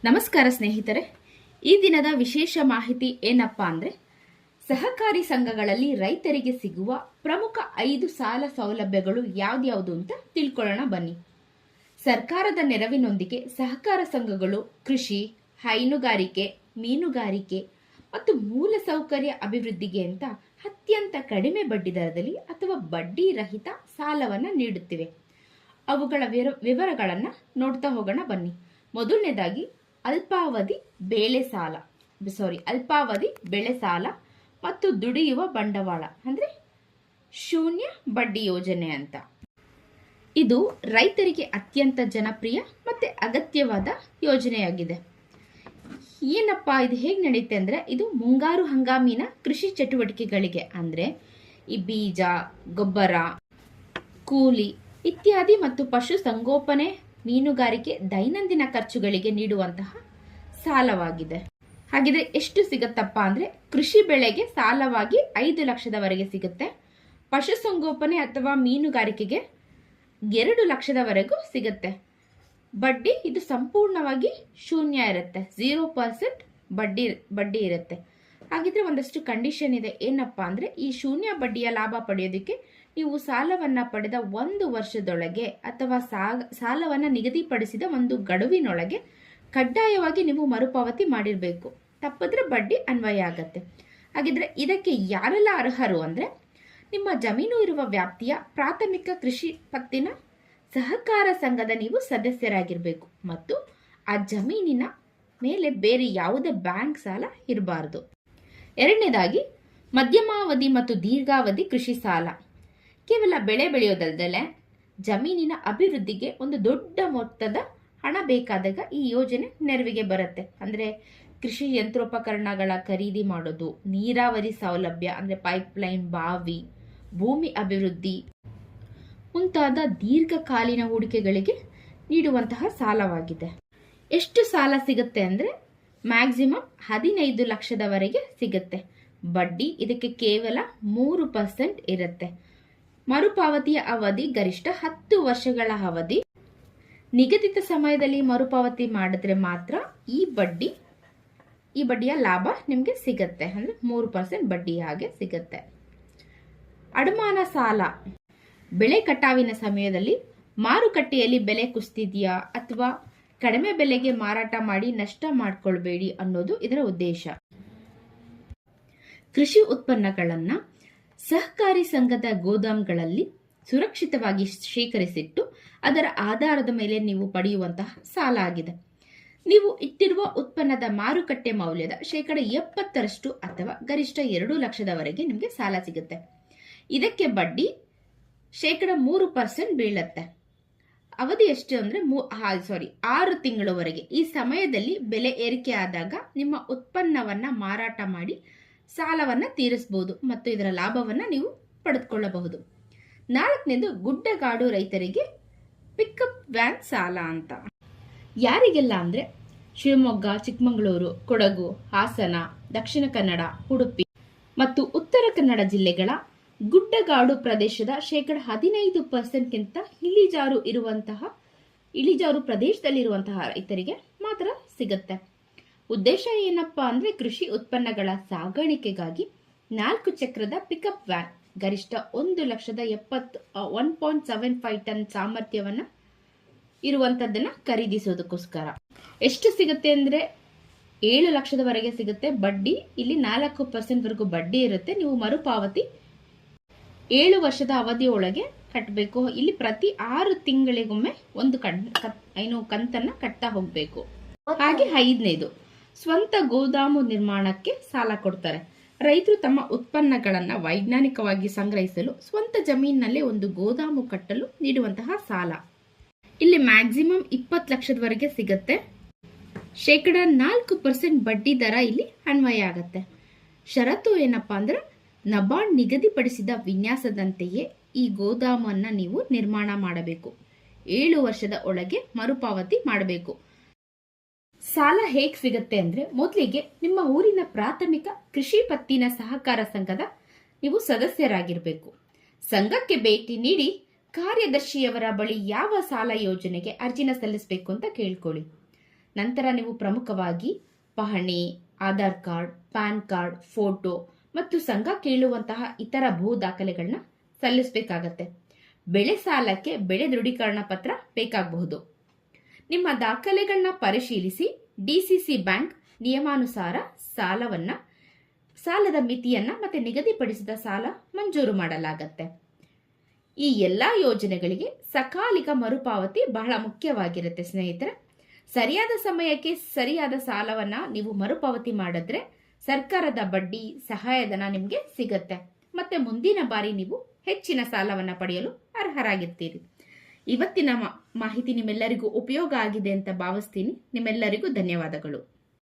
ನಮಸ್ಕಾರ ಸ್ನೇಹಿತರೆ, ಈ ದಿನದ ವಿಶೇಷ ಮಾಹಿತಿ ಏನಪ್ಪಾ ಅಂದ್ರೆ ಸಹಕಾರಿ ಸಂಘಗಳಲ್ಲಿ ರೈತರಿಗೆ ಸಿಗುವ ಪ್ರಮುಖ 5 ಸಾಲ ಸೌಲಭ್ಯಗಳು ಯಾವ್ದ್ಯಾವ್ದು ಅಂತ ತಿಳ್ಕೊಳ್ಳೋಣ ಬನ್ನಿ. ಸರ್ಕಾರದ ನೆರವಿನೊಂದಿಗೆ ಸಹಕಾರ ಸಂಘಗಳು ಕೃಷಿ, ಹೈನುಗಾರಿಕೆ, ಮೀನುಗಾರಿಕೆ ಮತ್ತು ಮೂಲಸೌಕರ್ಯ ಅಭಿವೃದ್ಧಿಗೆ ಅಂತ ಅತ್ಯಂತ ಕಡಿಮೆ ಬಡ್ಡಿ ದರದಲ್ಲಿ ಅಥವಾ ಬಡ್ಡಿ ರಹಿತ ಸಾಲವನ್ನ ನೀಡುತ್ತಿವೆ. ಅವುಗಳ ವಿವರಗಳನ್ನ ನೋಡ್ತಾ ಹೋಗೋಣ ಬನ್ನಿ. ಮೊದಲನೇದಾಗಿ ಅಲ್ಪಾವಧಿ ಬೆಳೆ ಸಾಲ ಮತ್ತು ದುಡಿಯುವ ಬಂಡವಾಳ ಅಂದ್ರೆ ಶೂನ್ಯ ಬಡ್ಡಿ ಯೋಜನೆ ಅಂತ. ಇದು ರೈತರಿಗೆ ಅತ್ಯಂತ ಜನಪ್ರಿಯ ಮತ್ತೆ ಅಗತ್ಯವಾದ ಯೋಜನೆಯಾಗಿದೆ. ಏನಪ್ಪಾ ಇದು ಹೇಗೆ ನಡೆಯುತ್ತೆ ಅಂದ್ರೆ, ಇದು ಮುಂಗಾರು ಹಂಗಾಮಿನ ಕೃಷಿ ಚಟುವಟಿಕೆಗಳಿಗೆ ಅಂದ್ರೆ ಈ ಬೀಜ, ಗೊಬ್ಬರ, ಕೂಲಿ ಇತ್ಯಾದಿ ಮತ್ತು ಪಶು ಸಂಗೋಪನೆ, ಮೀನುಗಾರಿಕೆ ದೈನಂದಿನ ಖರ್ಚುಗಳಿಗೆ ನೀಡುವಂತಹ ಸಾಲವಾಗಿದೆ. ಹಾಗಿದ್ರೆ ಎಷ್ಟು ಸಿಗತ್ತಪ್ಪ ಅಂದ್ರೆ, ಕೃಷಿ ಬೆಳೆಗೆ ಸಾಲವಾಗಿ 5 ಲಕ್ಷದವರೆಗೆ ಸಿಗುತ್ತೆ. ಪಶುಸಂಗೋಪನೆ ಅಥವಾ ಮೀನುಗಾರಿಕೆಗೆ 2 ಲಕ್ಷದವರೆಗೂ ಸಿಗುತ್ತೆ. ಬಡ್ಡಿ ಇದು ಸಂಪೂರ್ಣವಾಗಿ ಶೂನ್ಯ ಇರುತ್ತೆ, 0% ಬಡ್ಡಿ ಇರುತ್ತೆ. ಹಾಗಿದ್ರೆ ಒಂದಷ್ಟು ಕಂಡೀಷನ್ ಇದೆ. ಏನಪ್ಪಾ ಅಂದ್ರೆ, ಈ ಶೂನ್ಯ ಬಡ್ಡಿಯ ಲಾಭ ಪಡೆಯೋದಕ್ಕೆ ನೀವು ಸಾಲವನ್ನ ಪಡೆದ 1 ವರ್ಷದೊಳಗೆ ಅಥವಾ ಸಾಲವನ್ನ ನಿಗದಿಪಡಿಸಿದ ಒಂದು ಗಡುವಿನೊಳಗೆ ಕಡ್ಡಾಯವಾಗಿ ನೀವು ಮರುಪಾವತಿ ಮಾಡಿರಬೇಕು. ತಪ್ಪಿದ್ರೆ ಬಡ್ಡಿ ಅನ್ವಯ ಆಗತ್ತೆ. ಹಾಗಿದ್ರೆ ಇದಕ್ಕೆ ಯಾರೆಲ್ಲ ಅರ್ಹರು ಅಂದ್ರೆ, ನಿಮ್ಮ ಜಮೀನು ಇರುವ ವ್ಯಾಪ್ತಿಯ ಪ್ರಾಥಮಿಕ ಕೃಷಿ ಪತ್ತಿನ ಸಹಕಾರ ಸಂಘದ ನೀವು ಸದಸ್ಯರಾಗಿರ್ಬೇಕು ಮತ್ತು ಆ ಜಮೀನಿನ ಮೇಲೆ ಬೇರೆ ಯಾವುದೇ ಬ್ಯಾಂಕ್ ಸಾಲ ಇರಬಾರದು. ಎರಡನೇದಾಗಿ ಮಧ್ಯಮಾವಧಿ ಮತ್ತು ದೀರ್ಘಾವಧಿ ಕೃಷಿ ಸಾಲ. ಕೇವಲ ಬೆಳೆ ಬೆಳೆಯೋದಲ್ಲದೆ ಜಮೀನಿನ ಅಭಿವೃದ್ಧಿಗೆ ಒಂದು ದೊಡ್ಡ ಮೊತ್ತದ ಹಣ ಬೇಕಾದಾಗ ಈ ಯೋಜನೆ ನೆರವಿಗೆ ಬರುತ್ತೆ. ಅಂದ್ರೆ ಕೃಷಿ ಯಂತ್ರೋಪಕರಣಗಳ ಖರೀದಿ ಮಾಡೋದು, ನೀರಾವರಿ ಸೌಲಭ್ಯ ಅಂದ್ರೆ ಪೈಪ್ಲೈನ್, ಬಾವಿ, ಭೂಮಿ ಅಭಿವೃದ್ಧಿ ಮುಂತಾದ ದೀರ್ಘಕಾಲೀನ ಹೂಡಿಕೆಗಳಿಗೆ ನೀಡುವಂತಹ ಸಾಲವಾಗಿದೆ. ಎಷ್ಟು ಸಾಲ ಸಿಗುತ್ತೆ ಅಂದ್ರೆ, ಮ್ಯಾಕ್ಸಿಮಮ್ 15 ಲಕ್ಷದವರೆಗೆ ಸಿಗುತ್ತೆ. ಬಡ್ಡಿ ಇದಕ್ಕೆ ಕೇವಲ 3% ಇರುತ್ತೆ. ಮರುಪಾವತಿಯ ಅವಧಿ ಗರಿಷ್ಠ 10 ವರ್ಷಗಳ ಅವಧಿ. ನಿಗದಿತ ಸಮಯದಲ್ಲಿ ಮರುಪಾವತಿ ಮಾಡಿದ್ರೆ ಮಾತ್ರ ಈ ಬಡ್ಡಿಯ ಲಾಭ ನಿಮಗೆ ಸಿಗತ್ತೆ. ಅಂದ್ರೆ 3% ಬಡ್ಡಿ ಹಾಗೆ ಸಿಗತ್ತೆ. ಅಡಮಾನ ಸಾಲ. ಬೆಳೆ ಕಟಾವಿನ ಸಮಯದಲ್ಲಿ ಮಾರುಕಟ್ಟೆಯಲ್ಲಿ ಬೆಲೆ ಕುಸಿದಿದೆಯಾ ಅಥವಾ ಕಡಿಮೆ ಬೆಲೆಗೆ ಮಾರಾಟ ಮಾಡಿ ನಷ್ಟ ಮಾಡ್ಕೊಳ್ಬೇಡಿ ಅನ್ನೋದು ಇದರ ಉದ್ದೇಶ. ಕೃಷಿ ಉತ್ಪನ್ನಗಳನ್ನ ಸಹಕಾರಿ ಸಂಘದ ಗೋದಾಮ್ಗಳಲ್ಲಿ ಸುರಕ್ಷಿತವಾಗಿ ಶೇಖರಿಸಿಟ್ಟು ಅದರ ಆಧಾರದ ಮೇಲೆ ನೀವು ಪಡೆಯುವಂತಹ ಸಾಲ ಆಗಿದೆ. ನೀವು ಇಟ್ಟಿರುವ ಉತ್ಪನ್ನದ ಮಾರುಕಟ್ಟೆ ಮೌಲ್ಯದ 70% ಅಥವಾ ಗರಿಷ್ಠ 2 ಲಕ್ಷದವರೆಗೆ ನಿಮಗೆ ಸಾಲ ಸಿಗುತ್ತೆ. ಇದಕ್ಕೆ ಬಡ್ಡಿ 3% ಬೀಳುತ್ತೆ. ಅವಧಿ ಎಷ್ಟು ಅಂದ್ರೆ 6 ತಿಂಗಳವರೆಗೆ. ಈ ಸಮಯದಲ್ಲಿ ಬೆಲೆ ಏರಿಕೆ ಆದಾಗ ನಿಮ್ಮ ಉತ್ಪನ್ನವನ್ನ ಮಾರಾಟ ಮಾಡಿ ಸಾಲವನ್ನ ತೀರಿಸಬಹುದು ಮತ್ತು ಇದರ ಲಾಭವನ್ನ ನೀವು ಪಡೆದುಕೊಳ್ಳಬಹುದು. 4ನೇದು ಗುಡ್ಡಗಾಡು ರೈತರಿಗೆ ಪಿಕಪ್ ವ್ಯಾನ್ ಸಾಲ ಅಂತ. ಯಾರಿಗೆಲ್ಲ ಅಂದ್ರೆ, ಶಿವಮೊಗ್ಗ, ಚಿಕ್ಕಮಗಳೂರು, ಕೊಡಗು, ಹಾಸನ, ದಕ್ಷಿಣ ಕನ್ನಡ, ಉಡುಪಿ ಮತ್ತು ಉತ್ತರ ಕನ್ನಡ ಜಿಲ್ಲೆಗಳ ಗುಡ್ಡಗಾಡು ಪ್ರದೇಶದ 15%ಗಿಂತ ಇಳಿಜಾರು ಪ್ರದೇಶದಲ್ಲಿರುವಂತಹ ರೈತರಿಗೆ ಮಾತ್ರ ಸಿಗುತ್ತೆ. ಉದ್ದೇಶ ಏನಪ್ಪಾ ಅಂದ್ರೆ, ಕೃಷಿ ಉತ್ಪನ್ನಗಳ ಸಾಗಾಣಿಕೆಗಾಗಿ 4 ಚಕ್ರದ ಪಿಕಪ್ ವ್ಯಾನ್ ಗರಿಷ್ಠ 1,75 ಟನ್ ಸಾಮರ್ಥ್ಯವನ್ನ ಇರುವಂತದ್ದನ್ನ ಖರೀದಿಸೋದಕ್ಕೋಸ್ಕರ. ಎಷ್ಟು ಸಿಗುತ್ತೆ ಅಂದ್ರೆ 7 ಲಕ್ಷದವರೆಗೆ ಸಿಗುತ್ತೆ. ಬಡ್ಡಿ ಇಲ್ಲಿ 4% ವರೆಗೂ ಬಡ್ಡಿ ಇರುತ್ತೆ. ನೀವು ಮರುಪಾವತಿ 7 ವರ್ಷದ ಅವಧಿಯೊಳಗೆ ಕಟ್ಟಬೇಕು. ಇಲ್ಲಿ ಪ್ರತಿ 6 ತಿಂಗಳಿಗೊಮ್ಮೆ ಒಂದು ಕಂತನ್ನ ಕಟ್ತಾ ಹೋಗ್ಬೇಕು. ಹಾಗೆ 5ನೇದು ಸ್ವಂತ ಗೋದಾಮು ನಿರ್ಮಾಣಕ್ಕೆ ಸಾಲ ಕೊಡ್ತಾರೆ. ರೈತರು ತಮ್ಮ ಉತ್ಪನ್ನಗಳನ್ನ ವೈಜ್ಞಾನಿಕವಾಗಿ ಸಂಗ್ರಹಿಸಲು ಸ್ವಂತ ಜಮೀನಿನಲ್ಲೇ ಒಂದು ಗೋದಾಮು ಕಟ್ಟಲು ನೀಡುವಂತಹ ಸಾಲ. ಇಲ್ಲಿ ಮ್ಯಾಕ್ಸಿಮಮ್ 20 ಲಕ್ಷದವರೆಗೆ ಸಿಗುತ್ತೆ. 4% ಬಡ್ಡಿ ದರ ಇಲ್ಲಿ ಅನ್ವಯ ಆಗತ್ತೆ. ಷರತ್ತು ಏನಪ್ಪಾ ಅಂದ್ರೆ, ನಬಾರ್ಡ್ ನಿಗದಿಪಡಿಸಿದ ವಿನ್ಯಾಸದಂತೆಯೇ ಈ ಗೋದಾಮನ್ನ ನೀವು ನಿರ್ಮಾಣ ಮಾಡಬೇಕು. 7 ವರ್ಷದ ಒಳಗೆ ಮರುಪಾವತಿ ಮಾಡಬೇಕು. ಸಾಲ ಹೇಗ್ ಸಿಗತ್ತೆ ಅಂದ್ರೆ, ಮೊದಲಿಗೆ ನಿಮ್ಮ ಊರಿನ ಪ್ರಾಥಮಿಕ ಕೃಷಿ ಪತ್ತಿನ ಸಹಕಾರ ಸಂಘದ ನೀವು ಸದಸ್ಯರಾಗಿರ್ಬೇಕು. ಸಂಘಕ್ಕೆ ಭೇಟಿ ನೀಡಿ ಕಾರ್ಯದರ್ಶಿಯವರ ಬಳಿ ಯಾವ ಸಾಲ ಯೋಜನೆಗೆ ಅರ್ಜಿನ ಸಲ್ಲಿಸಬೇಕು ಅಂತ ಕೇಳ್ಕೊಳ್ಳಿ. ನಂತರ ನೀವು ಪ್ರಮುಖವಾಗಿ ಪಹಣಿ, Aadhaar card, PAN card, photo ಮತ್ತು ಸಂಘ ಕೇಳುವಂತಹ ಇತರ ಭೂ ದಾಖಲೆಗಳನ್ನ ಸಲ್ಲಿಸಬೇಕಾಗತ್ತೆ. ಬೆಳೆ ಸಾಲಕ್ಕೆ ಬೆಳೆ ದೃಢೀಕರಣ ಪತ್ರ ಬೇಕಾಗಬಹುದು. ನಿಮ್ಮ ದಾಖಲೆಗಳನ್ನ ಪರಿಶೀಲಿಸಿ ಡಿಸಿಸಿ ಬ್ಯಾಂಕ್ ನಿಯಮಾನುಸಾರ ಸಾಲದ ಮಿತಿಯನ್ನ ಮತ್ತೆ ನಿಗದಿಪಡಿಸಿದ ಸಾಲ ಮಂಜೂರು ಮಾಡಲಾಗತ್ತೆ. ಈ ಎಲ್ಲಾ ಯೋಜನೆಗಳಿಗೆ ಸಕಾಲಿಕ ಮರುಪಾವತಿ ಬಹಳ ಮುಖ್ಯವಾಗಿರುತ್ತೆ ಸ್ನೇಹಿತರೆ. ಸರಿಯಾದ ಸಮಯಕ್ಕೆ ಸರಿಯಾದ ಸಾಲವನ್ನ ನೀವು ಮರುಪಾವತಿ ಮಾಡಿದ್ರೆ ಸರ್ಕಾರದ ಬಡ್ಡಿ ಸಹಾಯಧನ ನಿಮಗೆ ಸಿಗತ್ತೆ. ಮತ್ತೆ ಮುಂದಿನ ಬಾರಿ ನೀವು ಹೆಚ್ಚಿನ ಸಾಲವನ್ನ ಪಡೆಯಲು ಅರ್ಹರಾಗಿರ್ತೀರಿ. ಇವತ್ತಿನ ಮಾಹಿತಿ ನಿಮ್ಮೆಲ್ಲರಿಗೂ ಉಪಯೋಗ ಆಗಿದೆ ಅಂತ ಭಾವಿಸ್ತೀನಿ. ನಿಮ್ಮೆಲ್ಲರಿಗೂ ಧನ್ಯವಾದಗಳು.